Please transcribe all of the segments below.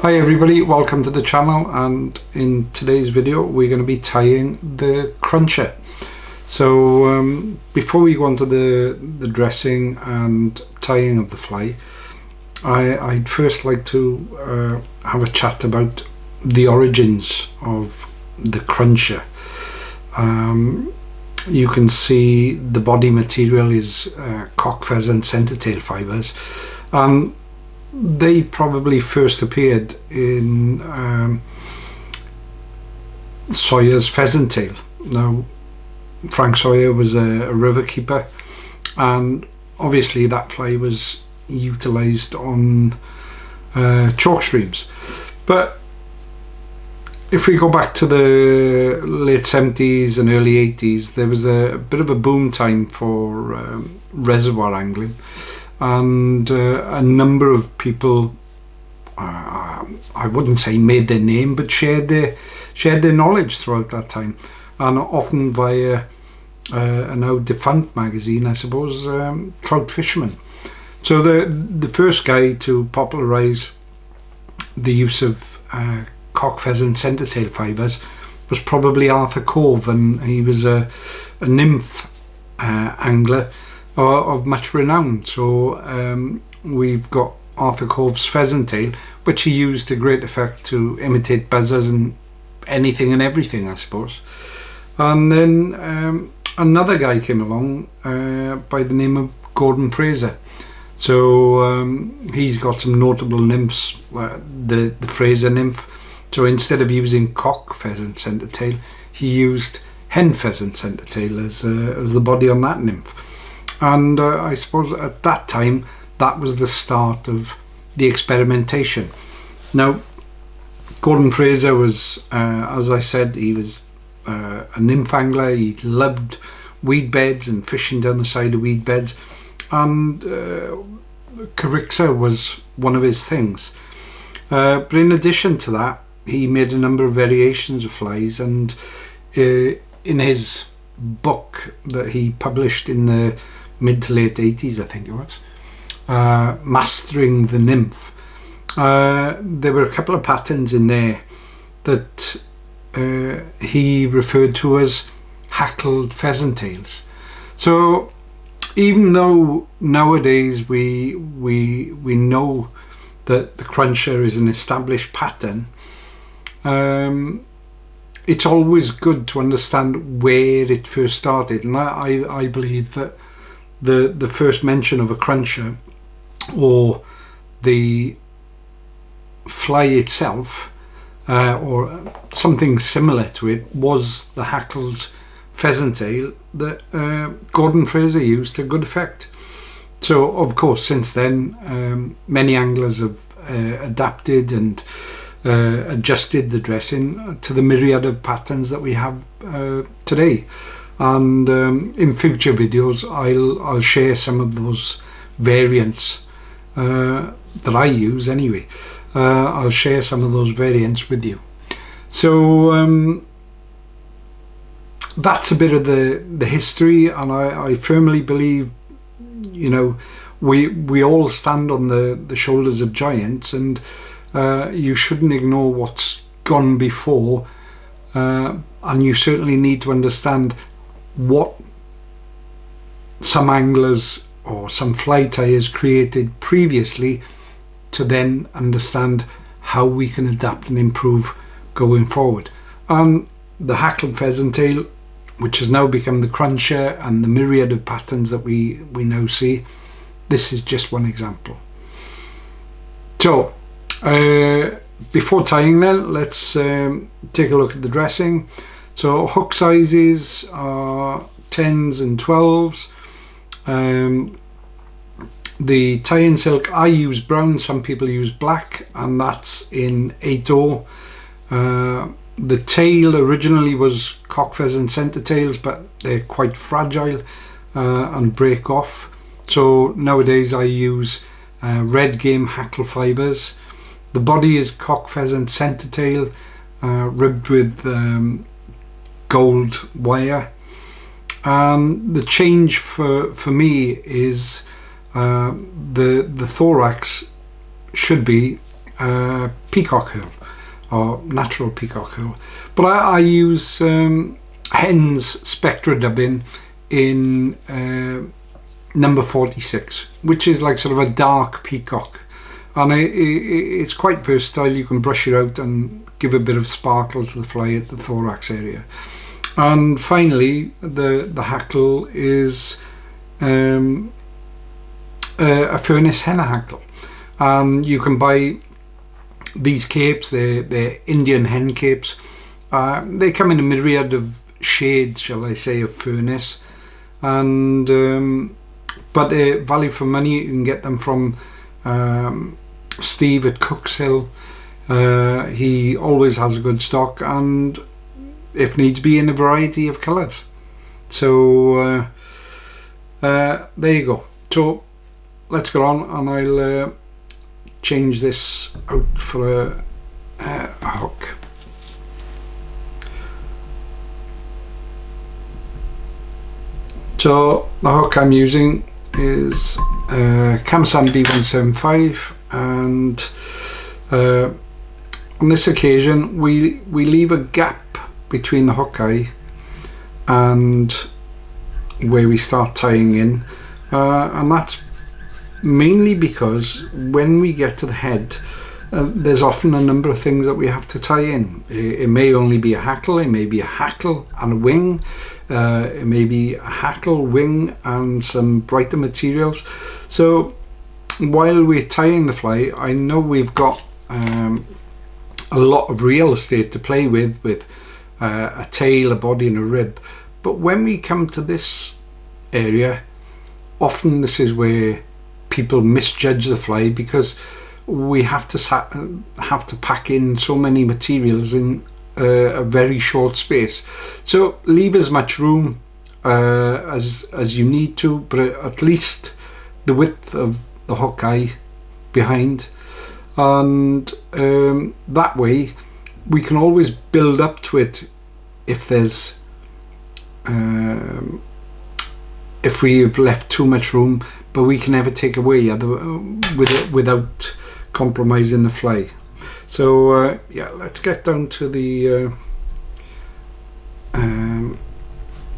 Hi everybody, welcome to the channel, and in today's video we're going to be tying the cruncher. So before we go on to the dressing and tying of the fly, I'd first like to have a chat about the origins of the cruncher. You can see the body material is cock, pheasant, centertail fibres, and they probably first appeared in Sawyer's pheasant tail. Now, Frank Sawyer was a river keeper, and obviously that fly was utilised on chalk streams. But if we go back to the late 70s and early 80s, there was a bit of a boom time for reservoir angling, and a number of people, I wouldn't say made their name, but shared their knowledge throughout that time, and often via a now defunct magazine, I suppose, Trout Fisherman. So the first guy to popularise the use of cock, pheasant, centertail fibres was probably Arthur Cove, and he was a nymph angler of much renown. So we've got Arthur Cove's pheasant tail, which he used to great effect to imitate buzzers and anything and everything, I suppose. And then another guy came along by the name of Gordon Frazer. So he's got some notable nymphs, the Frazer nymph. So instead of using cock pheasant centertail, he used hen pheasant centertail as the body on that nymph. And I suppose at that time that was the start of the experimentation. Now, Gordon Frazer was, as I said, he was a nymph angler. He loved weed beds and fishing down the side of weed beds, and corixa was one of his things. But in addition to that, he made a number of variations of flies, and in his book that he published in the mid to late 80s, I think it was, Mastering the Nymph, there were a couple of patterns in there that he referred to as hackled pheasant tails. So even though nowadays we know that the cruncher is an established pattern, it's always good to understand where it first started. And I believe that the first mention of a cruncher, or the fly itself, or something similar to it, was the hackled pheasant tail that Gordon Frazer used to good effect. So of course since then many anglers have adapted and adjusted the dressing to the myriad of patterns that we have today. And in future videos I'll share some of those variants that I use anyway. I'll share some of those variants with you. So that's a bit of the history, and I firmly believe, you know, we all stand on the shoulders of giants, and you shouldn't ignore what's gone before, and you certainly need to understand what some anglers or some fly tyers created previously, to then understand how we can adapt and improve going forward. And the hackled pheasant tail, which has now become the cruncher, and the myriad of patterns that we now see, this is just one example. So before tying then, let's take a look at the dressing. So hook sizes are 10s and 12s. The tie-in silk, I use brown, some people use black, and that's in 8/0. The tail originally was cock pheasant center tails, but they're quite fragile and break off. So nowadays I use red game Hackle fibres. The body is cock pheasant center tail, ribbed with gold wire. And the change for me is the thorax should be peacock herl, or natural peacock herl. But I use Hens Spectra dubbing in number 46, which is like sort of a dark peacock, and it's quite versatile. You can brush it out and give a bit of sparkle to the fly at the thorax area. And finally, the Hackle is a furnace henna hackle, and you can buy these capes. They're Indian hen capes. They come in a myriad of shades, shall I say, of furnace, and but they're value for money. You can get them from Steve at Cook's Hill. He always has a good stock, and if needs be, in a variety of colours. So there you go. So let's go on, and I'll change this out for a hook. So the hook I'm using is Camasan B175, and on this occasion we leave a gap between the hook eye and where we start tying in, and that's mainly because when we get to the head, there's often a number of things that we have to tie in. It may only be a hackle, it may be a hackle and a wing, it may be a hackle, wing and some brighter materials. So while we're tying the fly, I know we've got a lot of real estate to play with a tail, a body and a rib, but when we come to this area, often this is where people misjudge the fly, because we have to pack in so many materials in a very short space. So leave as much room as you need to, but at least the width of the hook eye behind, and that way we can always build up to it if there's if we've left too much room, but we can never take away without compromising the fly. So yeah, let's get down to the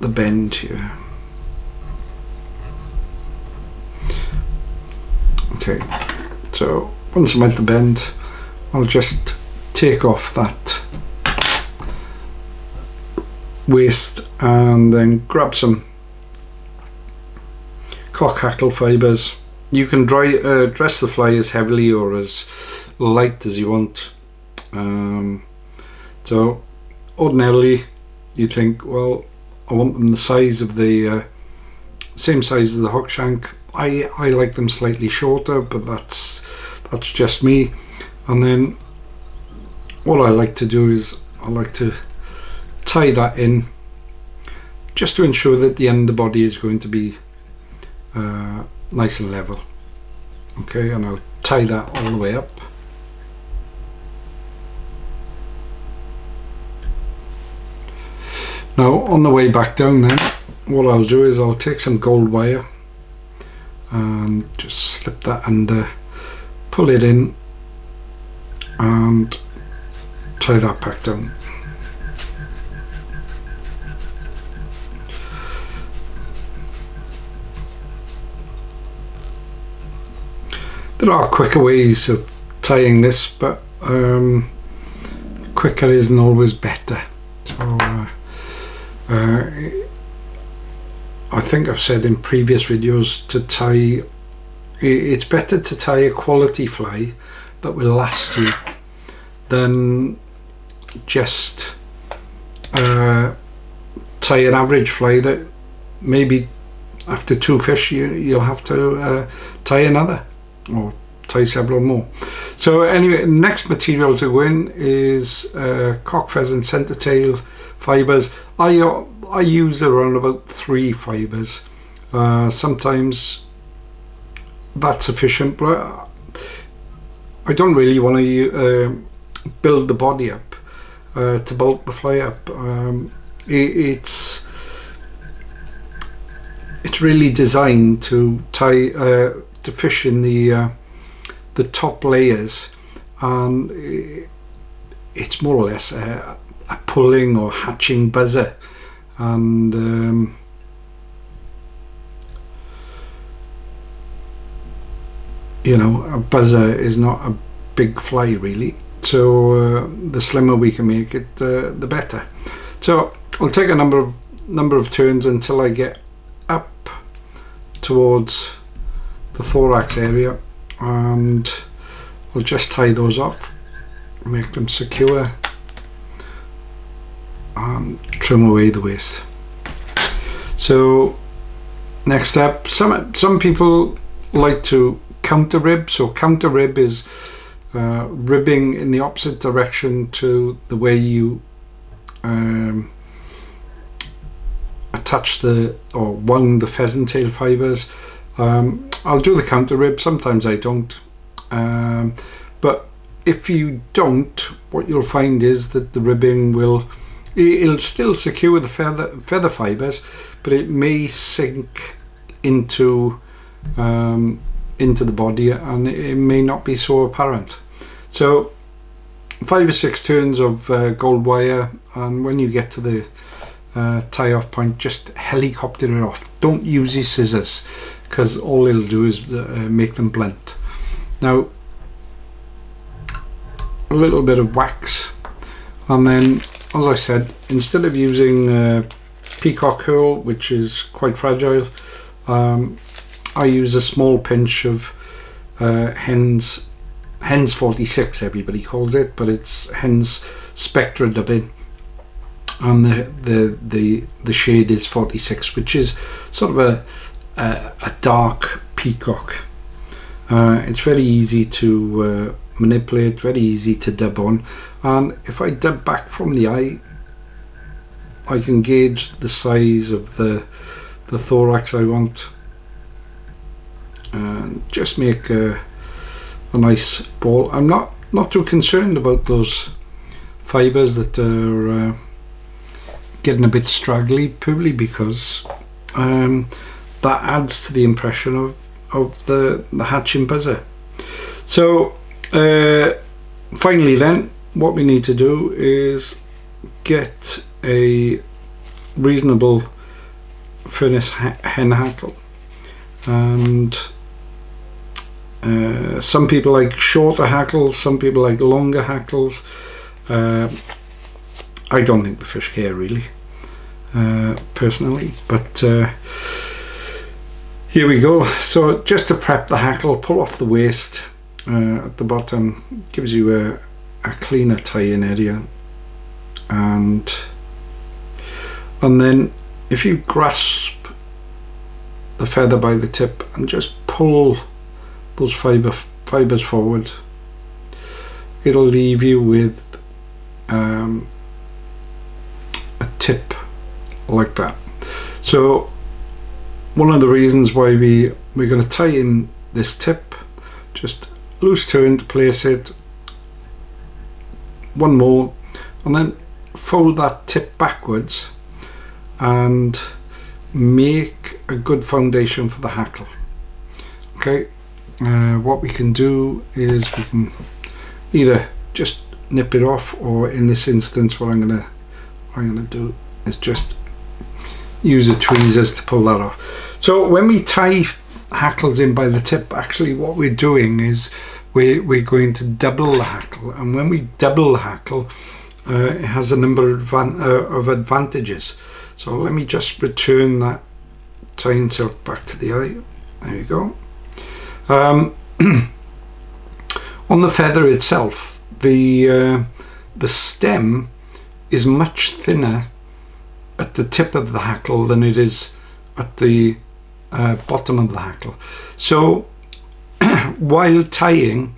bend here. Okay, so once I'm at the bend, I'll just take off that waste and then grab some cock hackle fibres. You can dress the fly as heavily or as light as you want. So ordinarily you think, well, I want them the size of the same size as the hook shank. I like them slightly shorter, but that's just me. And then what I like to do is I like to tie that in, just to ensure that the underbody is going to be nice and level. Okay, and I'll tie that all the way up. Now on the way back down then, what I'll do is I'll take some gold wire and just slip that under, pull it in and tie that back down. There are quicker ways of tying this, but quicker isn't always better. So I think I've said in previous videos to tie, it's better to tie a quality fly that will last you than just tie an average fly that maybe after 2 fish you'll have to tie another, or tie several more. So anyway, next material to go in is cock pheasant centre tail fibres. I use around about 3 fibres. Sometimes that's sufficient, but I don't really want to build the body up to bulk the fly up. It's really designed to tie to fish in the top layers and it's more or less a pulling or hatching buzzer, and you know, a buzzer is not a big fly really, so the slimmer we can make it, the better. So I'll take a number of turns until I get up towards the thorax area, and I'll just tie those off, make them secure, and trim away the waste. So next step, some people like to counter rib. So counter rib is ribbing in the opposite direction to the way you attach or wound the pheasant tail fibres. I'll do the counter rib, sometimes I don't, but if you don't, what you'll find is that the ribbing it'll still secure the feather fibres, but it may sink into the body, and it may not be so apparent. So 5 or 6 turns of gold wire, and when you get to the tie off point, just helicopter it off. Don't use your scissors, because all it'll do is make them blunt. Now a little bit of wax, and then, as I said, instead of using Peacock Herl, which is quite fragile, I use a small pinch of Hends 46, everybody calls it, but it's Hends Spectra dubbing, and the shade is 46, which is sort of a dark peacock. It's very easy to manipulate, very easy to dub on, and if I dub back from the eye, I can gauge the size of the thorax I want, and just make a nice ball. I'm not too concerned about those fibres that are getting a bit straggly, purely because that adds to the impression of the hatching buzzer. So finally then, what we need to do is get a reasonable furnace hen hackle, and some people like shorter hackles, some people like longer hackles. I don't think the fish care really, personally, but here we go. So just to prep the hackle, pull off the waste at the bottom, gives you a cleaner tie-in area, and then if you grasp the feather by the tip and just pull those fibres forward, it'll leave you with a tip like that. So one of the reasons why we're going to tie in this tip, just loose turn to place it, one more, and then fold that tip backwards and make a good foundation for the hackle. Okay, what we can do is we can either just nip it off, or in this instance what I'm gonna do is just use the tweezers to pull that off. So when we tie hackles in by the tip, actually what we're doing is we're going to double the hackle, and when we double the hackle, it has a number of advantages. So let me just return that tying silk back to the eye. There you go. On the feather itself, the stem is much thinner at the tip of the hackle than it is at the bottom of the hackle. So while tying,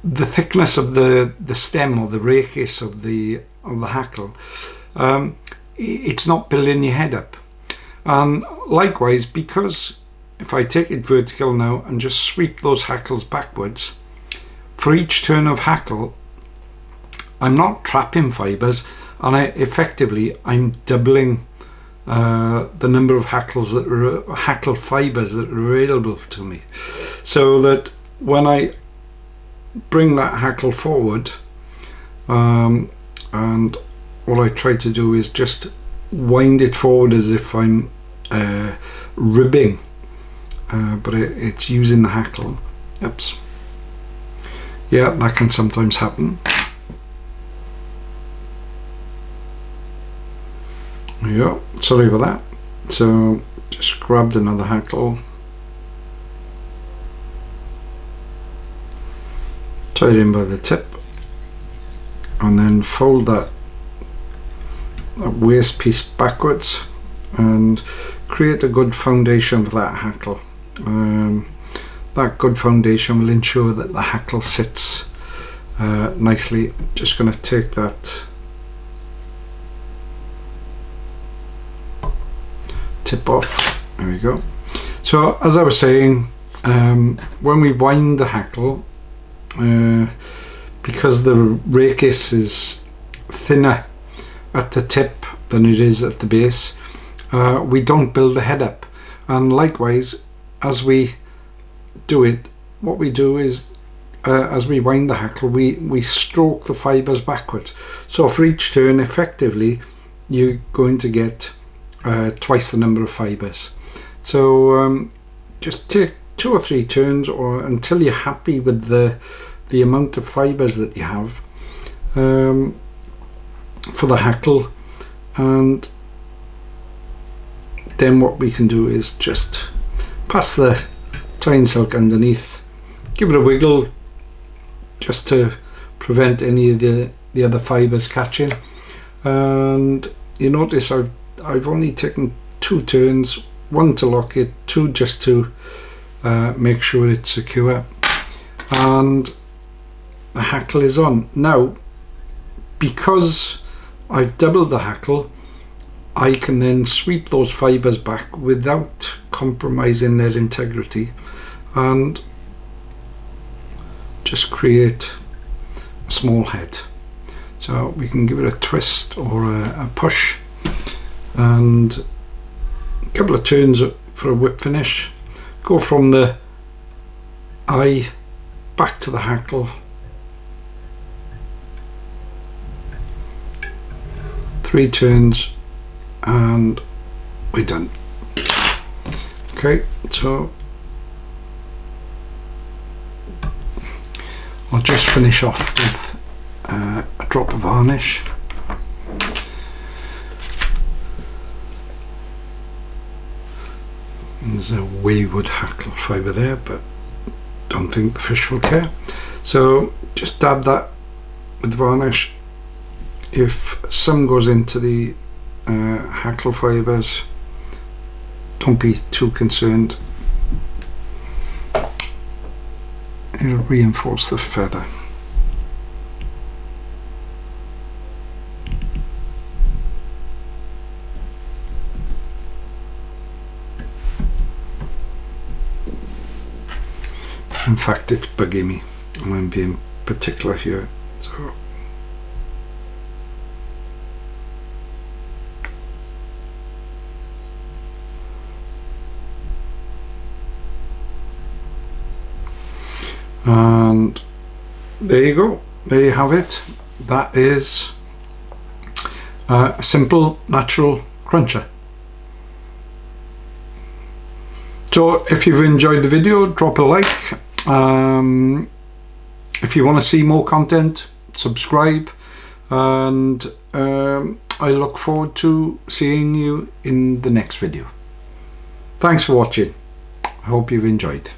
the thickness of the stem or the rachis of the hackle, it's not building your head up. And likewise, because if I take it vertical now and just sweep those hackles backwards, for each turn of hackle, I'm not trapping fibres, and I'm doubling the number of hackle fibres that are available to me, so that when I bring that hackle forward, and what I try to do is just wind it forward as if I'm ribbing, but it's using the hackle. Oops. Yeah, that can sometimes happen. Yeah, sorry about that. So just grabbed another hackle, tie it in by the tip, and then fold that waste piece backwards and create a good foundation for that hackle. That good foundation will ensure that the hackle sits nicely. Just going to take that tip off. There we go. So as I was saying, when we wind the hackle, because the rachis is thinner at the tip than it is at the base, we don't build the head up. And likewise, as we do it, what we do is, as we wind the hackle, we stroke the fibres backwards. So for each turn, effectively, you're going to get twice the number of fibres. So just take 2 or 3 turns, or until you're happy with the amount of fibres that you have for the hackle, and then what we can do is just pass the tying silk underneath, give it a wiggle just to prevent any of the other fibres catching, and you notice I've only taken 2 turns, 1 to lock it, 2 just to make sure it's secure, and the hackle is on. Now, because I've doubled the hackle, I can then sweep those fibres back without compromising their integrity, and just create a small head. So we can give it a twist or a push, and a couple of turns for a whip finish. Go from the eye back to the hackle, 3 turns, and we're done. Okay, so I'll just finish off with a drop of varnish. There's a wayward hackle fibre there, but don't think the fish will care. So just dab that with varnish. If some goes into the hackle fibres, don't be too concerned. It'll reinforce the feather. In fact, it's bugging me, and I'm being particular here. So and there you go, there you have it. That is a simple natural cruncher. So if you've enjoyed the video, drop a like. If you want to see more content, subscribe, and I look forward to seeing you in the next video. Thanks for watching. I hope you've enjoyed.